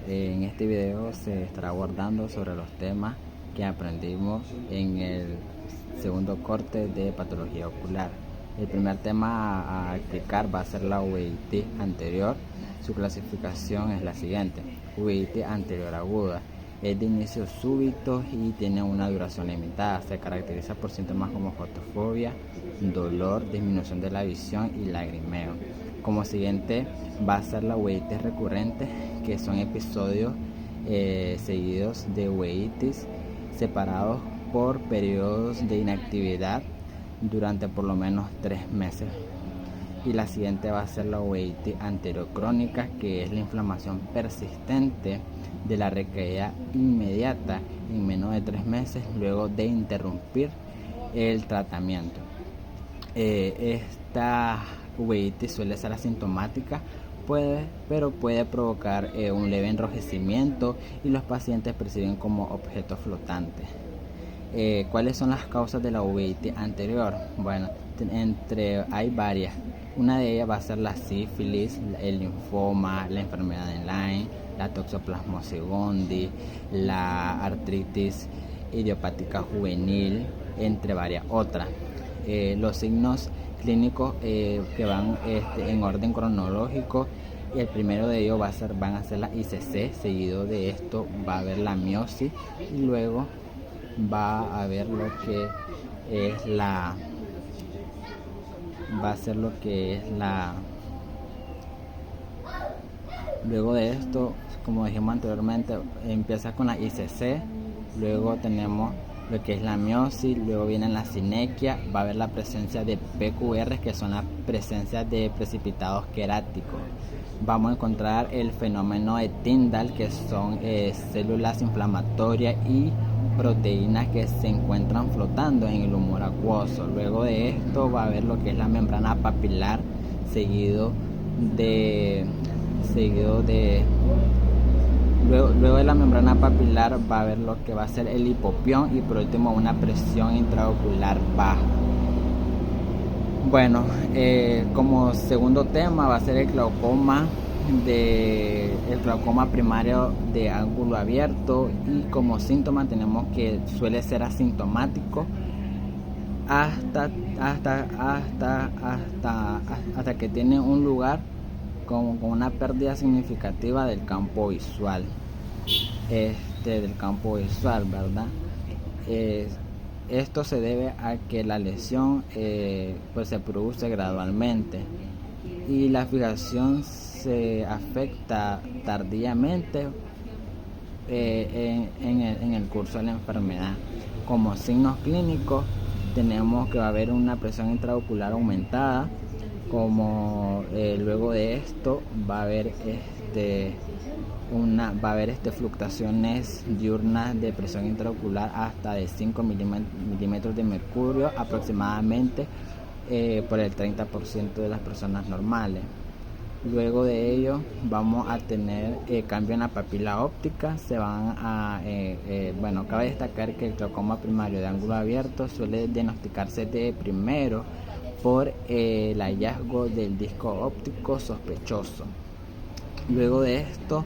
En este video se estará abordando sobre los temas que aprendimos en el segundo corte de patología ocular. El primer tema a explicar va a ser la uveitis anterior. Su clasificación es la siguiente: uveitis anterior aguda. Es de inicio súbito y tiene una duración limitada. Se caracteriza por síntomas como fotofobia, dolor, disminución de la visión y lagrimeo. Como siguiente va a ser la uveitis recurrente, que son episodios seguidos de uveitis separados por periodos de inactividad durante por lo menos 3 meses. Y la siguiente va a ser la uveitis anterior crónica, que es la inflamación persistente de la recaída inmediata en menos de 3 meses luego de interrumpir el tratamiento. Esta uveitis suele ser asintomática, pero puede provocar un leve enrojecimiento y los pacientes perciben como objetos flotantes. ¿Cuáles son las causas de la uveitis anterior? Bueno, hay varias. Una de ellas va a ser la sífilis, el linfoma, la enfermedad de Lyme, la toxoplasmosis gondii, la artritis idiopática juvenil, entre varias otras. Los signos clínicos que van en orden cronológico, y el primero de ellos van a ser la ICC. Seguido de esto va a haber la miosis y luego va a haber lo que es la luego de esto, como dijimos anteriormente, empieza con la ICC, luego tenemos lo que es la miosis, luego viene la sinequia, va a haber la presencia de PQR, que son las presencias de precipitados queráticos. Vamos a encontrar el fenómeno de Tyndall, que son células inflamatorias y proteínas que se encuentran flotando en el humor acuoso. Luego de esto va a haber lo que es la membrana papilar, seguido de luego de la membrana papilar va a haber lo que va a ser el hipopión, y por último una presión intraocular baja. Bueno, como segundo tema va a ser el glaucoma primario de ángulo abierto, y como síntoma tenemos que suele ser asintomático hasta que tiene un lugar con una pérdida significativa del campo visual, ¿verdad? Esto se debe a que la lesión pues se produce gradualmente y la fijación se afecta tardíamente en el curso de la enfermedad. Como signos clínicos tenemos que va a haber una presión intraocular aumentada, luego de esto va a haber fluctuaciones diurnas de presión intraocular hasta de 5 milímetros de mercurio aproximadamente por el 30% de las personas normales. Luego de ello vamos a tener cambio en la papila óptica. Cabe destacar que el glaucoma primario de ángulo abierto suele diagnosticarse de primero por el hallazgo del disco óptico sospechoso. Luego de esto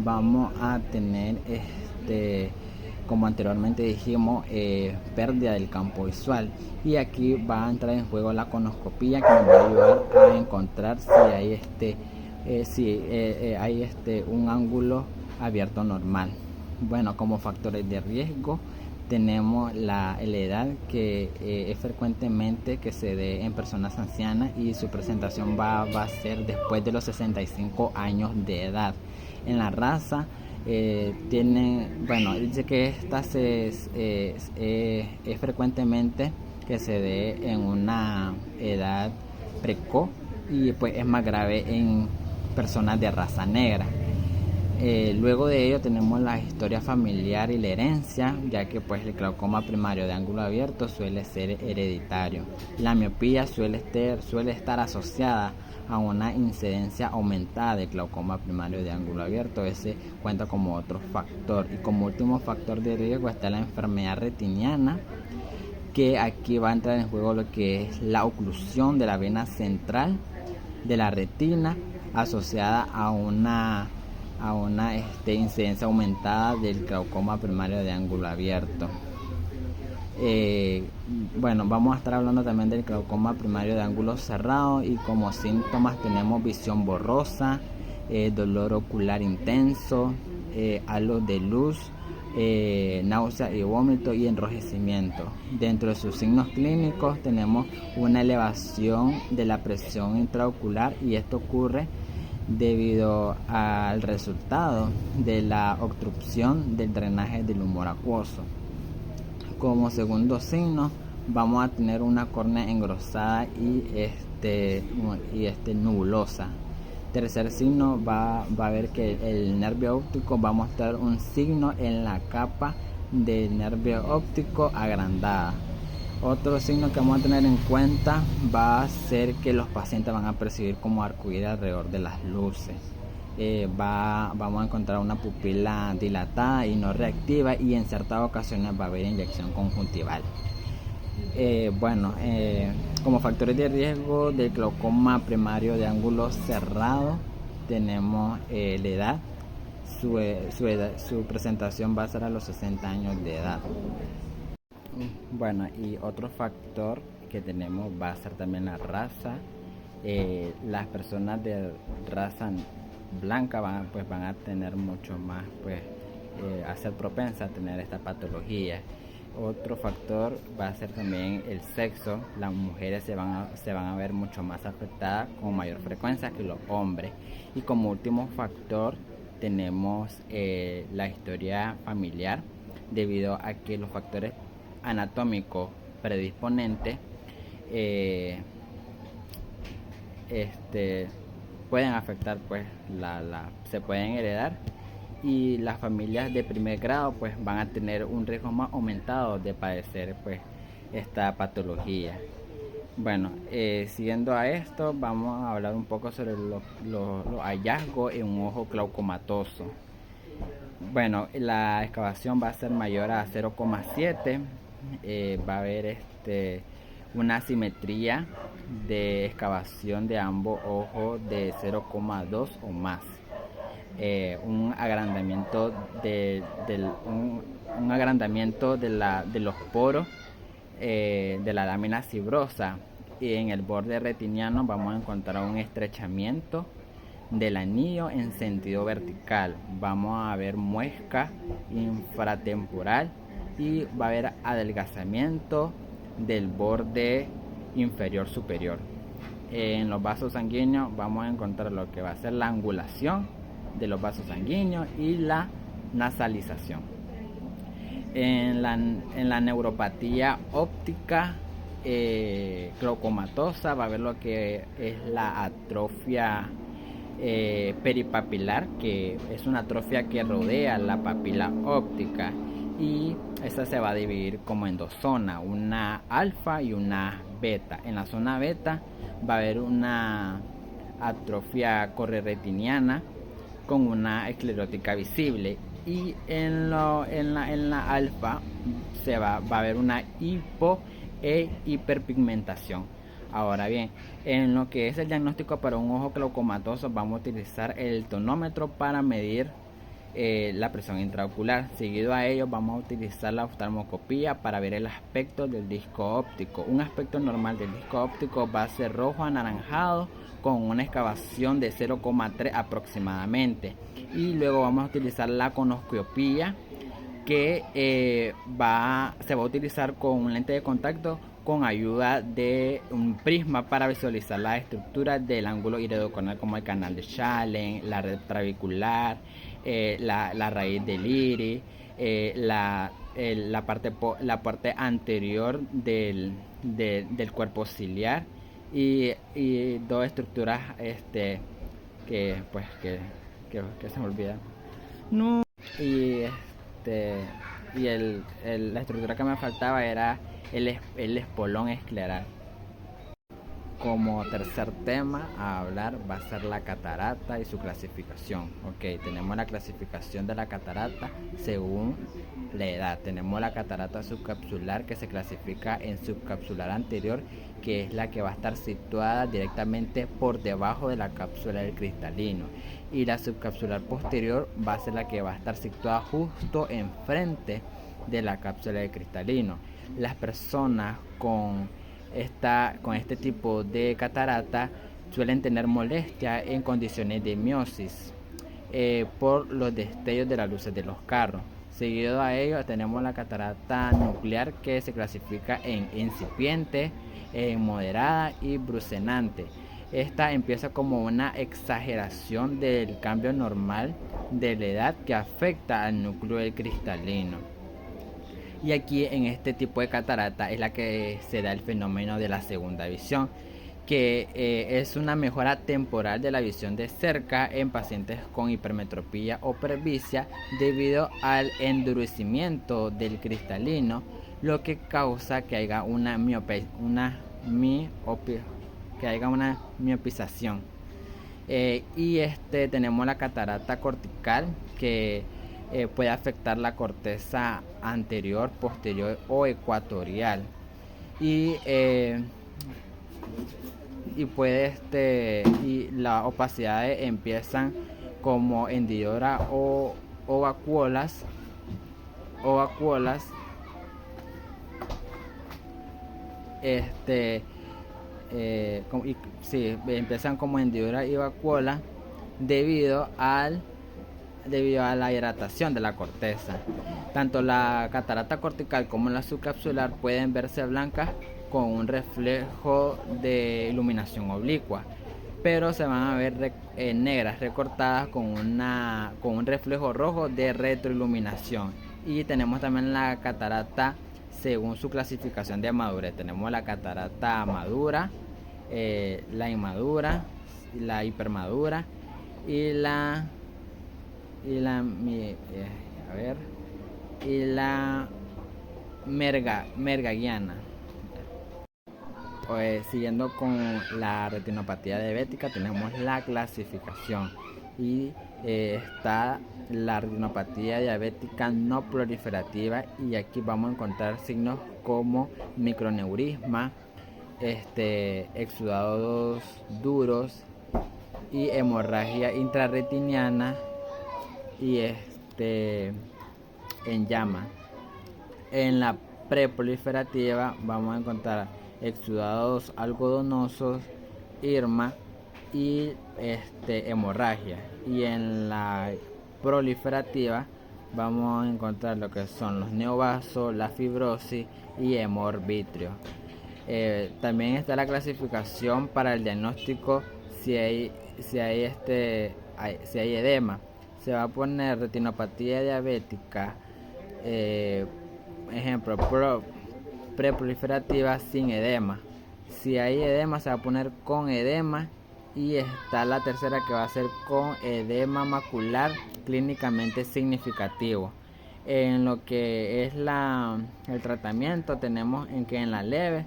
vamos a tener, como anteriormente dijimos, pérdida del campo visual, y aquí va a entrar en juego la conoscopía, que nos va a ayudar a encontrar si hay un ángulo abierto normal. Bueno, como factores de riesgo tenemos la edad, que es frecuentemente que se dé en personas ancianas, y su presentación va a ser después de los 65 años de edad. En la raza dice que esta es frecuentemente que se dé en una edad precoz, y pues es más grave en personas de raza negra. Luego de ello tenemos la historia familiar y la herencia, ya que pues el glaucoma primario de ángulo abierto suele ser hereditario. La miopía suele estar asociada a una incidencia aumentada de glaucoma primario de ángulo abierto. Ese cuenta como otro factor. Y como último factor de riesgo está la enfermedad retiniana, que aquí va a entrar en juego lo que es la oclusión de la vena central de la retina, asociada a una a una incidencia aumentada del glaucoma primario de ángulo abierto. Bueno, vamos a estar hablando también del glaucoma primario de ángulo cerrado, y como síntomas tenemos visión borrosa, dolor ocular intenso, halos de luz, náusea y vómito y enrojecimiento. Dentro de sus signos clínicos tenemos una elevación de la presión intraocular, y esto ocurre debido al resultado de la obstrucción del drenaje del humor acuoso. Como segundo signo vamos a tener una córnea engrosada y nubulosa. Tercer signo va a ver que el nervio óptico va a mostrar un signo en la capa del nervio óptico agrandada. Otro signo que vamos a tener en cuenta va a ser que los pacientes van a percibir como arcoíris alrededor de las luces. Vamos a encontrar una pupila dilatada y no reactiva, y en ciertas ocasiones va a haber inyección conjuntival. Como factores de riesgo del glaucoma primario de ángulo cerrado tenemos la edad. Su presentación va a ser a los 60 años de edad. Bueno, y otro factor que tenemos va a ser también la raza. Las personas de raza blanca van a tener mucho más, a ser propensas a tener esta patología. Otro factor va a ser también el sexo. Las mujeres se van a ver mucho más afectadas con mayor frecuencia que los hombres. Y como último factor tenemos la historia familiar, debido a que los factores anatómicos predisponentes pueden afectar, se pueden heredar, y las familias de primer grado van a tener un riesgo más aumentado de padecer esta patología. Bueno, siguiendo a esto, vamos a hablar un poco sobre los hallazgos en un ojo glaucomatoso. Bueno, la excavación va a ser mayor a 0,7. Va a haber una asimetría de excavación de ambos ojos de 0,2 o más. Un agrandamiento de los poros de la lámina fibrosa, y en el borde retiniano vamos a encontrar un estrechamiento del anillo en sentido vertical. Vamos a ver muesca infratemporal, y va a haber adelgazamiento del borde inferior superior. En los vasos sanguíneos vamos a encontrar lo que va a ser la angulación de los vasos sanguíneos y la nasalización. En la neuropatía óptica glaucomatosa va a haber lo que es la atrofia peripapilar, que es una atrofia que rodea la papila óptica, y esa se va a dividir como en dos zonas, una alfa y una beta. En la zona beta va a haber una atrofia correretiniana con una esclerótica visible, y en la alfa va a haber una hiperpigmentación. Ahora bien, en lo que es el diagnóstico para un ojo glaucomatoso, vamos a utilizar el tonómetro para medir la presión intraocular. Seguido a ello vamos a utilizar la oftalmoscopía para ver el aspecto del disco óptico. Un aspecto normal del disco óptico va a ser rojo anaranjado, con una excavación de 0,3 aproximadamente. Y luego vamos a utilizar la conoscopía, que se va a utilizar con un lente de contacto con ayuda de un prisma para visualizar las estructuras del ángulo iridocorneal, como el canal de Shalem, la red trabecular, la raíz del iris, la parte anterior del cuerpo ciliar, y dos estructuras que se me olvida. No. Y la estructura que me faltaba era el espolón escleral. como tercer tema a hablar va a ser la catarata y su clasificación. Ok, tenemos la clasificación de la catarata según la edad. Tenemos la catarata subcapsular, que se clasifica en subcapsular anterior, que es la que va a estar situada directamente por debajo de la cápsula del cristalino, y la subcapsular posterior va a ser la que va a estar situada justo enfrente de la cápsula del cristalino. Las personas con este tipo de catarata suelen tener molestia en condiciones de miosis por los destellos de las luces de los carros. Seguido a ello tenemos la catarata nuclear, que se clasifica en incipiente, en moderada y brucenante. Esta empieza como una exageración del cambio normal de la edad que afecta al núcleo del cristalino. Y aquí en este tipo de catarata es la que se da el fenómeno de la segunda visión, que es una mejora temporal de la visión de cerca en pacientes con hipermetropía o presbicia debido al endurecimiento del cristalino, lo que causa que haya una miopización. Y tenemos la catarata cortical, que puede afectar la corteza anterior, posterior o ecuatorial, y las opacidades empiezan como hendidura o vacuolas, empiezan como hendidura y vacuola debido a la hidratación de la corteza. Tanto la catarata cortical como la subcapsular pueden verse blancas con un reflejo de iluminación oblicua, pero se van a ver negras recortadas con un reflejo rojo de retroiluminación. Y tenemos también la catarata según su clasificación de madurez. Tenemos la catarata madura, la inmadura, la hipermadura y la mergagiana. Siguiendo con la retinopatía diabética, tenemos la clasificación, y está la retinopatía diabética no proliferativa, y aquí vamos a encontrar signos como microneurisma, exudados duros y hemorragia intrarretiniana y en llama. En la preproliferativa vamos a encontrar exudados algodonosos, irma y hemorragia. Y en la proliferativa vamos a encontrar lo que son los neovasos, la fibrosis y hemor vítreo. También está la clasificación para el diagnóstico si hay edema. Se va a poner retinopatía diabética, ejemplo, preproliferativa sin edema. Si hay edema, se va a poner con edema. Y está la tercera, que va a ser con edema macular clínicamente significativo. En lo que es el tratamiento, tenemos en que en la leve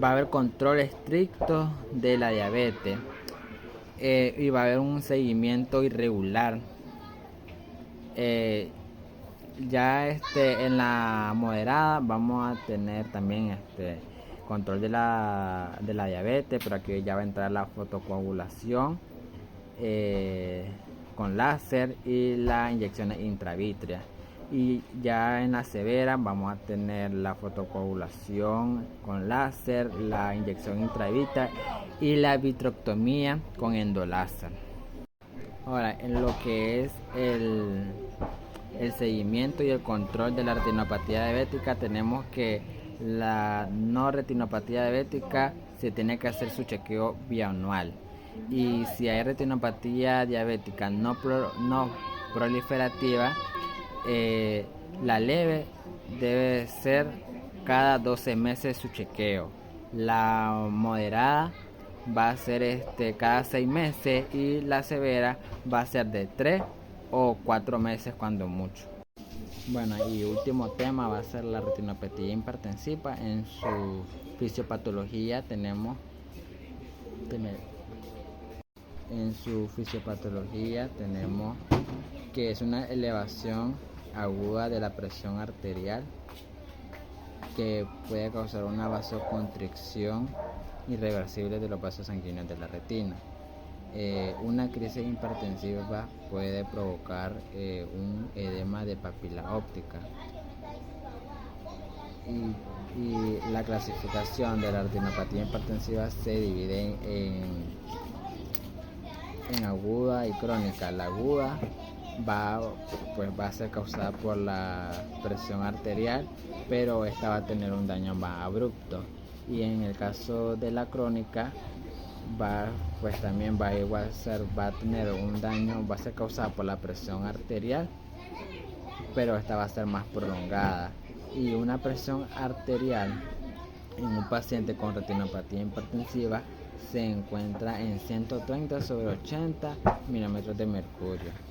va a haber control estricto de la diabetes, y va a haber un seguimiento irregular. Ya en la moderada vamos a tener también control de la diabetes, pero aquí ya va a entrar la fotocoagulación con láser y las inyecciones intravítreas. Y ya en la severa vamos a tener la fotocoagulación con láser, la inyección intravítrea y la vitrectomía con endoláser. Ahora, en lo que es el seguimiento y el control de la retinopatía diabética, tenemos que la no retinopatía diabética se tiene que hacer su chequeo bianual. Y si hay retinopatía diabética no proliferativa, la leve debe ser cada 12 meses su chequeo. La moderada va a ser cada 6 meses, y la severa va a ser de 3 o 4 meses cuando mucho. Bueno, y último tema va a ser la retinopatía hipertensiva. En su fisiopatología tenemos que es una elevación aguda de la presión arterial que puede causar una vasoconstricción irreversible de los vasos sanguíneos de la retina. Una crisis hipertensiva puede provocar un edema de papila óptica. Y la clasificación de la retinopatía hipertensiva se divide en aguda y crónica. La aguda va a ser causada por la presión arterial, pero esta va a tener un daño más abrupto. Y en el caso de la crónica también va a tener un daño, va a ser causada por la presión arterial, pero esta va a ser más prolongada. Y una presión arterial en un paciente con retinopatía hipertensiva se encuentra en 130/80 milímetros de mercurio.